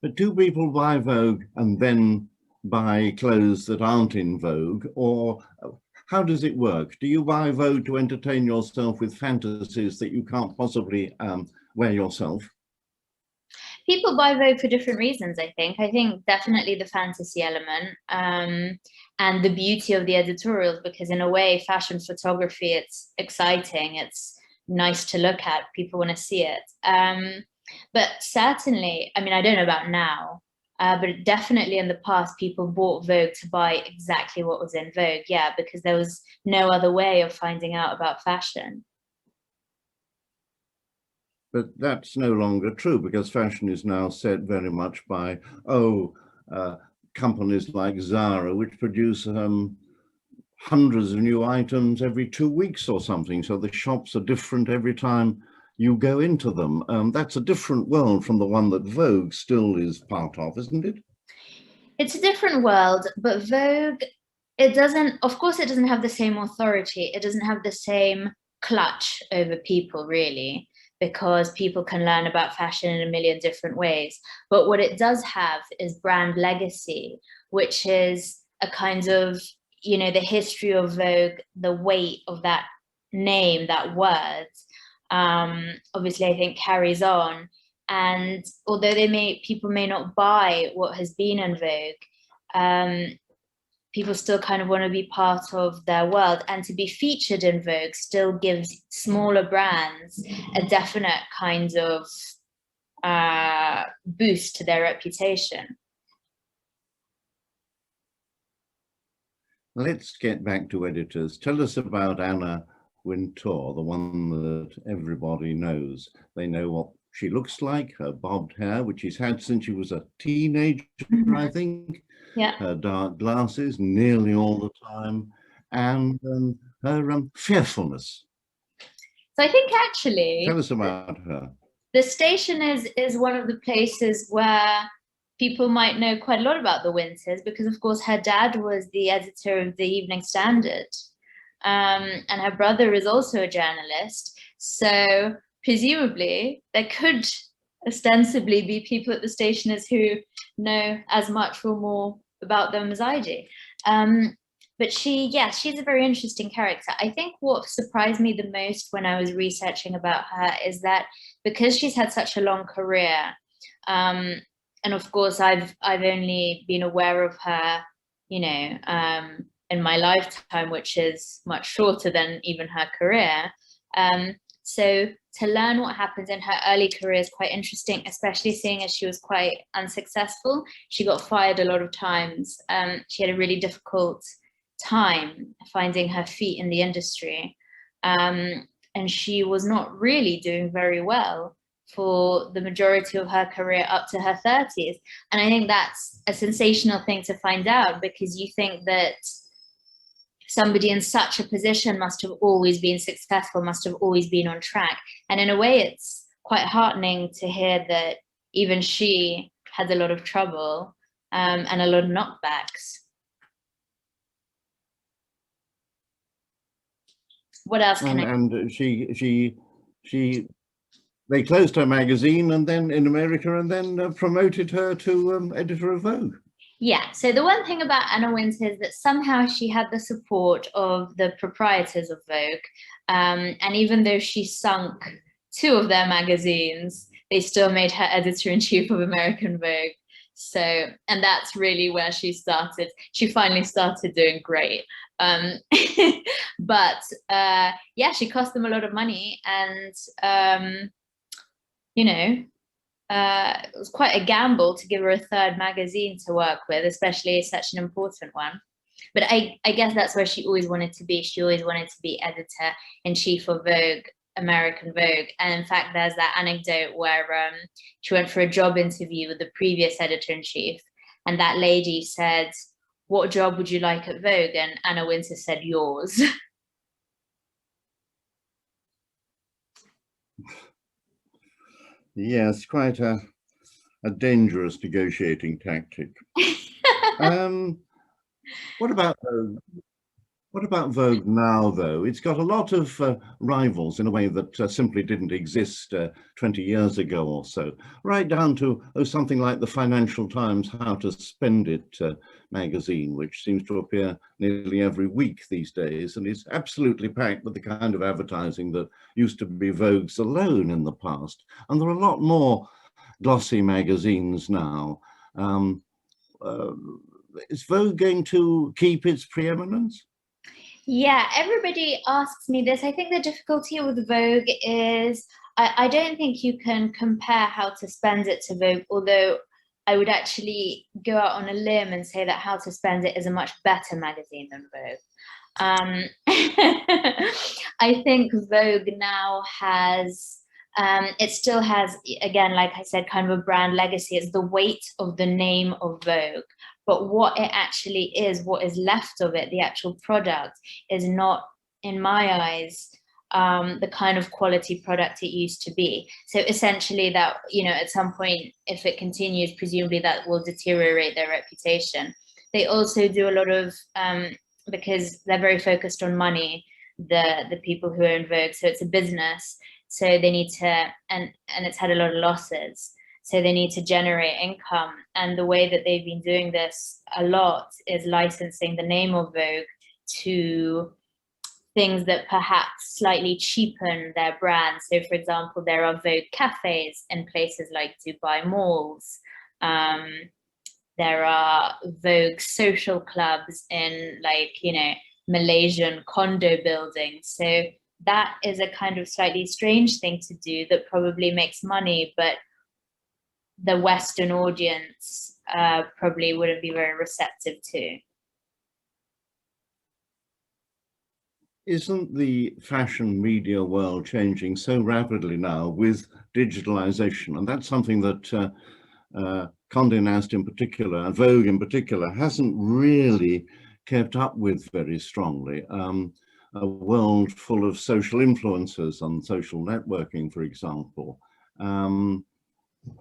Speaker 2: But do people buy Vogue and then buy clothes that aren't in Vogue, or how does it work? Do you buy Vogue to entertain yourself with fantasies that you can't possibly wear yourself?
Speaker 3: People buy Vogue for different reasons, I think. I think definitely the fantasy element and the beauty of the editorials, because in a way, fashion photography, it's exciting, it's nice to look at, people want to see it. But certainly, I mean, I don't know about now, but definitely in the past, people bought Vogue to buy exactly what was in Vogue, yeah, because there was no other way of finding out about fashion.
Speaker 2: But that's no longer true, because fashion is now set very much by, companies like Zara, which produce hundreds of new items every 2 weeks or something. So the shops are different every time you go into them. That's a different world from the one that Vogue still is part of, isn't it?
Speaker 3: It's a different world, but Vogue, it doesn't, of course, it doesn't have the same authority. It doesn't have the same clutch over people, really, because people can learn about fashion in a million different ways. But what it does have is brand legacy, which is a kind of, you know, the history of Vogue, the weight of that name, that word, obviously, I think carries on. And although people may not buy what has been in Vogue, people still kind of want to be part of their world, and to be featured in Vogue still gives smaller brands a definite kind of boost to their reputation.
Speaker 2: Let's get back to editors. Tell us about Anna Wintour, the one that everybody knows. They know what she looks like, her bobbed hair, which she's had since she was a teenager, I think.
Speaker 3: Yeah.
Speaker 2: Her dark glasses nearly all the time, and her fearfulness.
Speaker 3: So I think actually,
Speaker 2: tell us about her.
Speaker 3: The station is one of the places where people might know quite a lot about the Winters, because of course her dad was the editor of the Evening Standard, and her brother is also a journalist. So presumably there could ostensibly be people at the stationers who know as much or more about them as I do. But she's a very interesting character. I think what surprised me the most when I was researching about her is that because she's had such a long career, and of course I've only been aware of her, you know, in my lifetime, which is much shorter than even her career. So to learn what happened in her early career is quite interesting, especially seeing as she was quite unsuccessful. She got fired a lot of times. She had a really difficult time finding her feet in the industry. And she was not really doing very well for the majority of her career up to her 30s. And I think that's a sensational thing to find out, because you think that somebody in such a position must have always been successful, must have always been on track. And in a way, it's quite heartening to hear that even she had a lot of trouble and a lot of knockbacks. What else can
Speaker 2: they closed her magazine and then in America, and then promoted her to editor of Vogue.
Speaker 3: Yeah, so the one thing about Anna Wintour is that somehow she had the support of the proprietors of Vogue. And even though she sunk 2 of their magazines, they still made her editor-in-chief of American Vogue. So, and that's really where she started. She finally started doing great. But yeah, she cost them a lot of money, and you know, it was quite a gamble to give her a 3rd magazine to work with, especially such an important one. But I guess that's where she always wanted to be. She always wanted to be editor-in-chief of Vogue, American Vogue. And in fact, there's that anecdote where she went for a job interview with the previous editor-in-chief, and that lady said, "What job would you like at Vogue?" And Anna Wintour said, "Yours."
Speaker 2: Yes, quite a dangerous negotiating tactic. What about What about Vogue now, though? It's got a lot of rivals in a way that simply didn't exist 20 years ago or so, right down to something like the Financial Times How to Spend It magazine, which seems to appear nearly every week these days and is absolutely packed with the kind of advertising that used to be Vogue's alone in the past. And there are a lot more glossy magazines now. Is Vogue going to keep its preeminence?
Speaker 3: Yeah, everybody asks me this. I think the difficulty with Vogue is I don't think you can compare How to Spend It to Vogue, although I would actually go out on a limb and say that How to Spend It is a much better magazine than Vogue. I think Vogue now has, it still has, again, like I said, kind of a brand legacy. It's the weight of the name of Vogue. But what it actually is, what is left of it, the actual product, is not, in my eyes, the kind of quality product it used to be. So essentially that, you know, at some point, if it continues, presumably that will deteriorate their reputation. They also do a lot of, because they're very focused on money, the people who are in Vogue. So it's a business. So they need to, and it's had a lot of losses. So they need to generate income. And the way that they've been doing this a lot is licensing the name of Vogue to things that perhaps slightly cheapen their brand. So for example, there are Vogue cafes in places like Dubai malls. There are Vogue social clubs in, like, you know, Malaysian condo buildings. So that is a kind of slightly strange thing to do that probably makes money, but the Western audience probably wouldn't be very receptive to.
Speaker 2: Isn't the fashion media world changing so rapidly now with digitalization? And that's something that Condé Nast in particular, and Vogue in particular, hasn't really kept up with very strongly. A world full of social influencers on social networking, for example.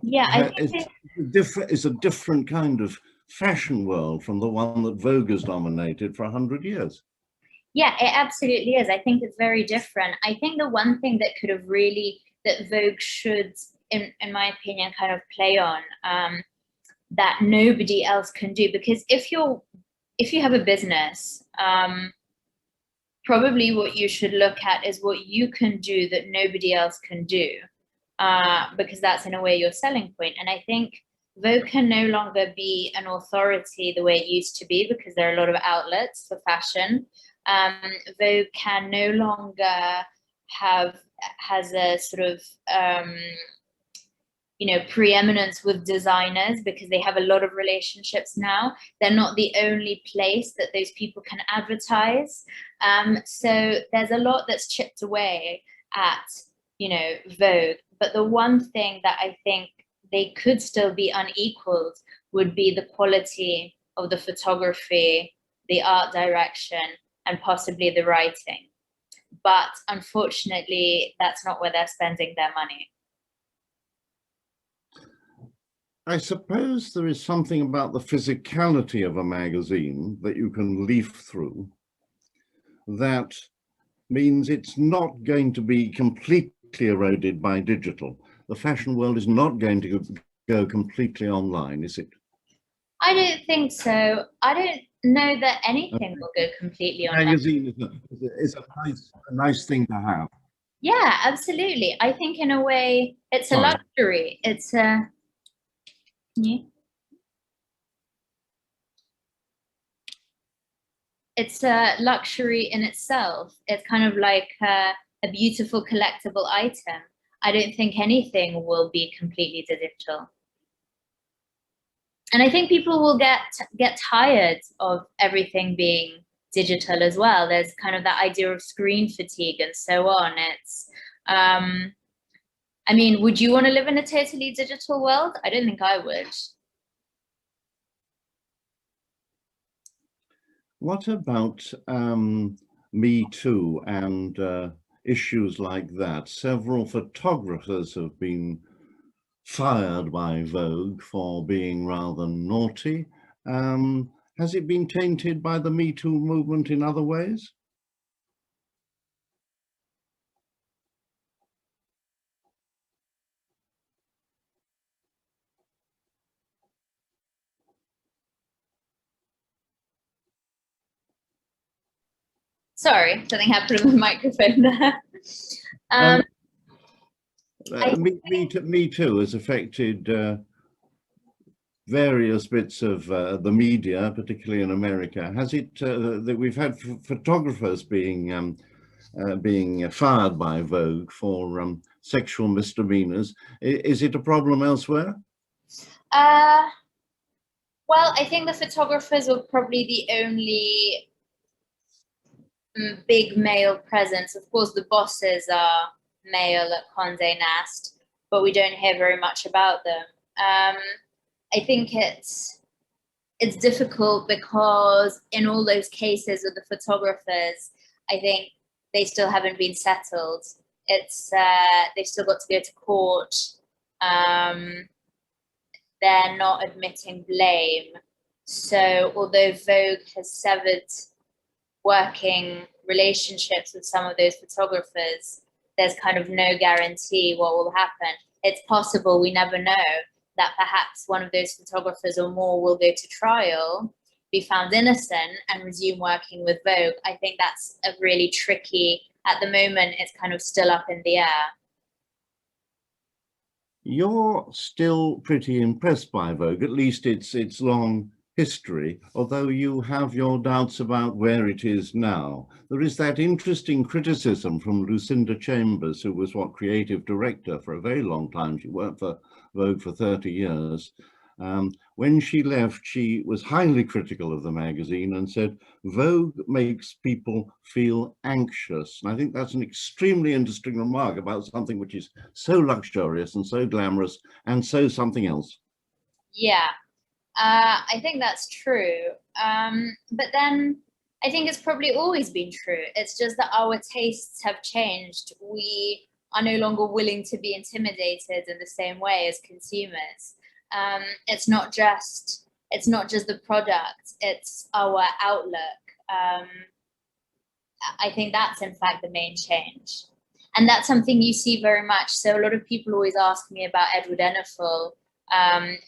Speaker 3: Yeah, I think
Speaker 2: it's a different kind of fashion world from the one that Vogue has dominated for 100 years.
Speaker 3: Yeah, it absolutely is. I think it's very different. I think the one thing that could have really, that Vogue should, in my opinion, kind of play on, that nobody else can do, because if you have a business, probably what you should look at is what you can do that nobody else can do, because that's in a way your selling point. And I think Vogue can no longer be an authority the way it used to be, because there are a lot of outlets for fashion. Vogue can no longer has a sort of you know, preeminence with designers, because they have a lot of relationships now. They're not the only place that those people can advertise. So there's a lot that's chipped away at, you know, Vogue. But the one thing that I think they could still be unequaled would be the quality of the photography, the art direction, and possibly the writing. But unfortunately, that's not where they're spending their money.
Speaker 2: I suppose there is something about the physicality of a magazine that you can leaf through that means it's not going to be completely eroded by digital. The fashion world is not going to go completely online, is it?
Speaker 3: I don't think so. I don't know that anything will go completely online.
Speaker 2: Magazine is a nice thing to have.
Speaker 3: Yeah, absolutely. I think in a way it's a luxury. It's a it's a luxury in itself. It's kind of like a beautiful collectible item. I don't think anything will be completely digital. And I think people will get tired of everything being digital as well. There's kind of that idea of screen fatigue and so on. It's, I mean, would you want to live in a totally digital world? I don't think I would.
Speaker 2: What about Me Too and issues like that? Several photographers have been fired by Vogue for being rather naughty. Has it been tainted by the Me Too movement in other ways?
Speaker 3: Sorry, something happened with the microphone there.
Speaker 2: Me Too has affected various bits of the media, particularly in America. Has it, that we've had photographers being fired by Vogue for sexual misdemeanors. Is it a problem elsewhere?
Speaker 3: Well, I think the photographers were probably the only big male presence. Of course, the bosses are male at Condé Nast, but we don't hear very much about them. I think it's difficult because in all those cases with the photographers, I think they still haven't been settled. It's they've still got to go to court. They're not admitting blame. So although Vogue has severed working relationships with some of those photographers, there's kind of no guarantee what will happen. It's possible, we never know, that perhaps one of those photographers or more will go to trial, be found innocent, and resume working with Vogue. I think that's a really tricky, at the moment, it's kind of still up in the air.
Speaker 2: You're still pretty impressed by Vogue, at least its long history, although you have your doubts about where it is now. There is that interesting criticism from Lucinda Chambers, who was creative director for a very long time. She worked for Vogue for 30 years. When she left, she was highly critical of the magazine and said, Vogue makes people feel anxious. And I think that's an extremely interesting remark about something which is so luxurious and so glamorous and so something else.
Speaker 3: Yeah, I think that's true. But then I think it's probably always been true. It's just that our tastes have changed. We are no longer willing to be intimidated in the same way as consumers. It's not just the product, it's our outlook. I think that's in fact the main change. And that's something you see very much. So a lot of people always ask me about Edward Enninful,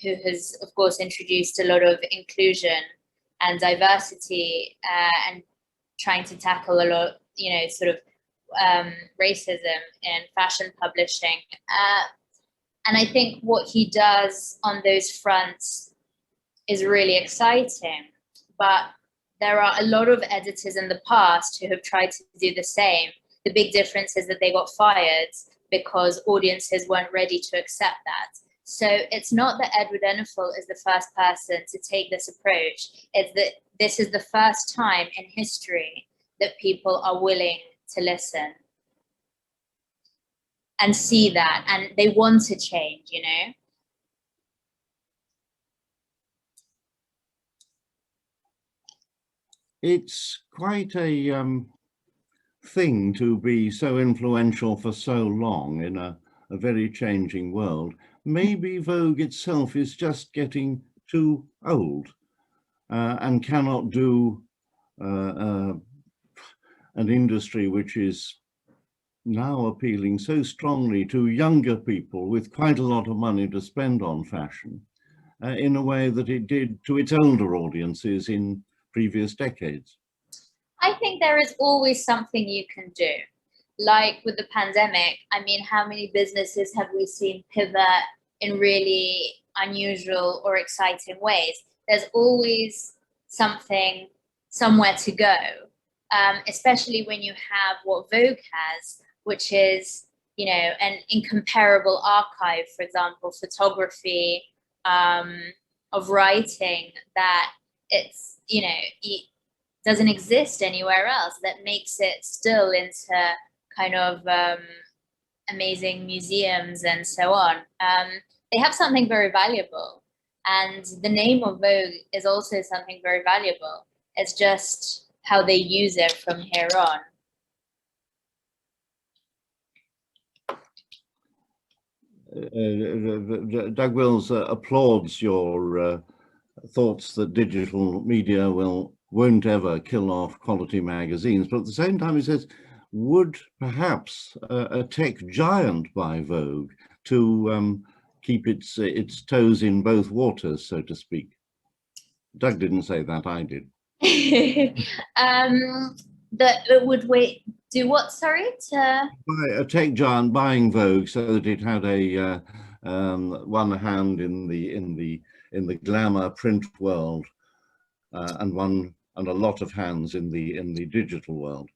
Speaker 3: who has, of course, introduced a lot of inclusion and diversity and trying to tackle a lot, sort of racism in fashion publishing. And I think what he does on those fronts is really exciting. But there are a lot of editors in the past who have tried to do the same. The big difference is that they got fired because audiences weren't ready to accept that. So it's not that Edward Enninful is the first person to take this approach. It's that this is the first time in history that people are willing to listen and see that, and they want to change,
Speaker 2: It's quite a thing to be so influential for so long in a very changing world. Maybe Vogue itself is just getting too old and cannot do an industry which is now appealing so strongly to younger people with quite a lot of money to spend on fashion in a way that it did to its older audiences in previous decades.
Speaker 3: I think there is always something you can do. Like with the pandemic, I mean, how many businesses have we seen pivot in really unusual or exciting ways? There's always something, somewhere to go, especially when you have what Vogue has, which is, an incomparable archive, for example, photography, of writing that it's, it doesn't exist anywhere else, that makes it still into kind of amazing museums and so on. They have something very valuable. And the name of Vogue is also something very valuable. It's just how they use it from here on.
Speaker 2: Doug Wills applauds your thoughts that digital media won't ever kill off quality magazines, but at the same time he says, would perhaps a tech giant buy Vogue to keep its toes in both waters, so to speak? Doug didn't say that, I did.
Speaker 3: That it would do what? Sorry,
Speaker 2: A tech giant buying Vogue so that it had a one hand in the glamour print world and a lot of hands in the digital world.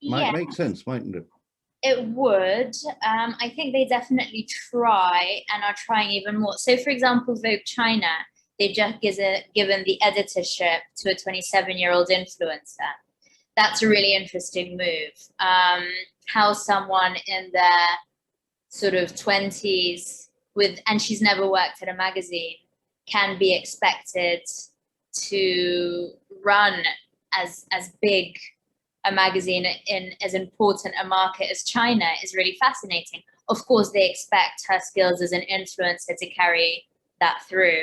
Speaker 2: Might make sense, mightn't it?
Speaker 3: It would. I think they definitely try and are trying even more. So, for example, Vogue China, they just given the editorship to a 27-year-old influencer. That's a really interesting move. How someone in their sort of 20s and she's never worked at a magazine can be expected to run as big a magazine in as important a market as China is really fascinating. Of course, they expect her skills as an influencer to carry that through.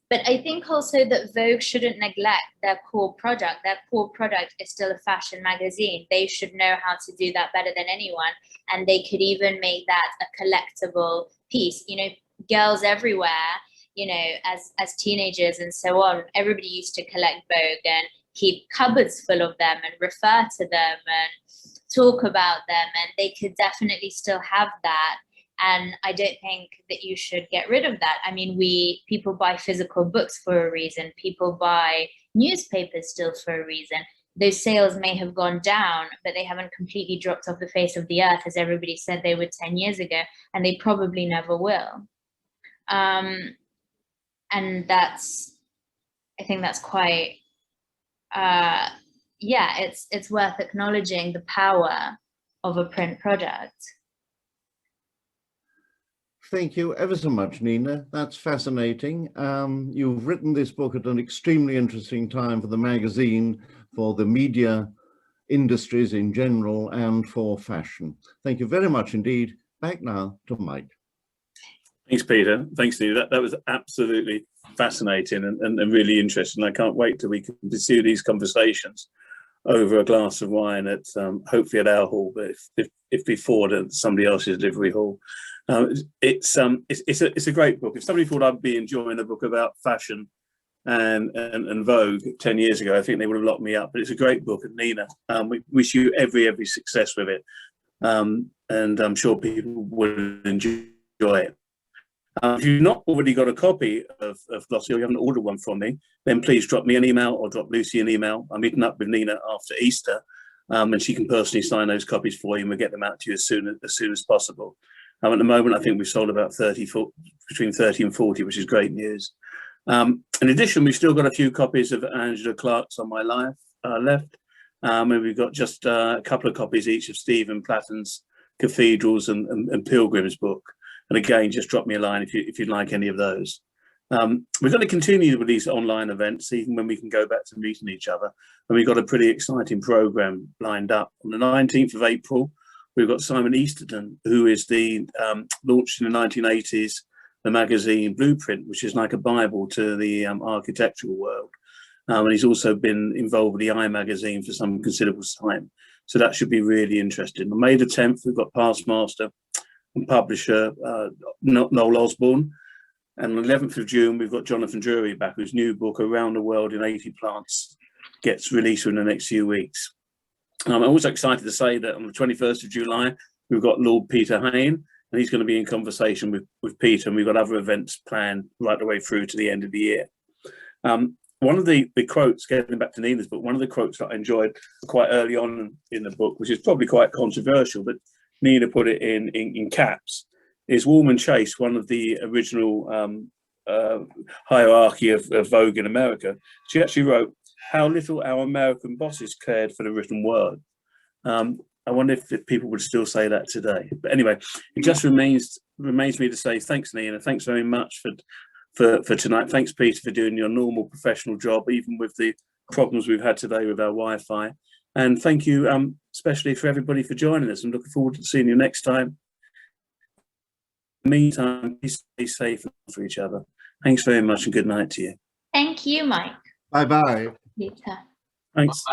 Speaker 3: But I think also that Vogue shouldn't neglect their core product. Their core product is still a fashion magazine. They should know how to do that better than anyone. And they could even make that a collectible piece. You know, girls everywhere, you know, as teenagers and so on, everybody used to collect Vogue and keep cupboards full of them and refer to them and talk about them. And they could definitely still have that. And I don't think that you should get rid of that. I mean, people buy physical books for a reason. People buy newspapers still for a reason. Those sales may have gone down, but they haven't completely dropped off the face of the earth, as everybody said they would 10 years ago, and they probably never will. And I think that's quite, it's worth acknowledging the power of a print product.
Speaker 2: Thank you ever so much, Nina. That's fascinating. You've written this book at an extremely interesting time for the magazine, for the media industries in general, and for fashion. Thank you very much indeed. Back now to Mike.
Speaker 1: Thanks, Peter. Thanks, Nina. That was absolutely fascinating and really interesting. I can't wait till we can pursue these conversations over a glass of wine at hopefully at our hall, but if before at somebody else's livery hall. It's a great book. If somebody thought I'd be enjoying a book about fashion and Vogue 10 years ago, I think they would have locked me up. But it's a great book, and Nina, we wish you every success with it, and I'm sure people will enjoy it. If you've not already got a copy of Glossy, or you haven't ordered one from me, then please drop me an email or drop Lucy an email. I'm meeting up with Nina after Easter, and she can personally sign those copies for you, and we'll get them out to you as soon as possible. At the moment, I think we've sold about between 30 and 40, which is great news. In addition, we've still got a few copies of Angela Clark's On My Life left. And we've got just a couple of copies each of Stephen Platten's Cathedrals and Pilgrim's book. And again, just drop me a line if you'd like any of those. We're going to continue with these online events, even when we can go back to meeting each other. And we've got a pretty exciting program lined up. On the 19th of April, we've got Simon Easton, who is launched in the 1980s, the magazine Blueprint, which is like a Bible to the architectural world. And he's also been involved with the I magazine for some considerable time. So that should be really interesting. On May the 10th, we've got past master and publisher Noel Osborne. And on the 11th of June, we've got Jonathan Drury back, whose new book, Around the World in 80 Plants, gets released in the next few weeks. I'm also excited to say that on the 21st of July, we've got Lord Peter Hain, and he's going to be in conversation with Peter, and we've got other events planned right the way through to the end of the year. One of the quotes, getting back to Nina's book, one of the quotes that I enjoyed quite early on in the book, which is probably quite controversial, but Nina put it in caps, is Woolman Chase, one of the original hierarchy of Vogue in America. She actually wrote, "How little our American bosses cared for the written word." I wonder if people would still say that today. But anyway, it just remains me to say thanks, Nina. Thanks very much for tonight. Thanks, Peter, for doing your normal professional job, even with the problems we've had today with our Wi-Fi. And thank you, especially for everybody for joining us. And looking forward to seeing you next time. In the meantime, please stay safe for each other. Thanks very much and good night to you.
Speaker 3: Thank you, Mike.
Speaker 2: Bye-bye.
Speaker 3: Later.
Speaker 1: Thanks.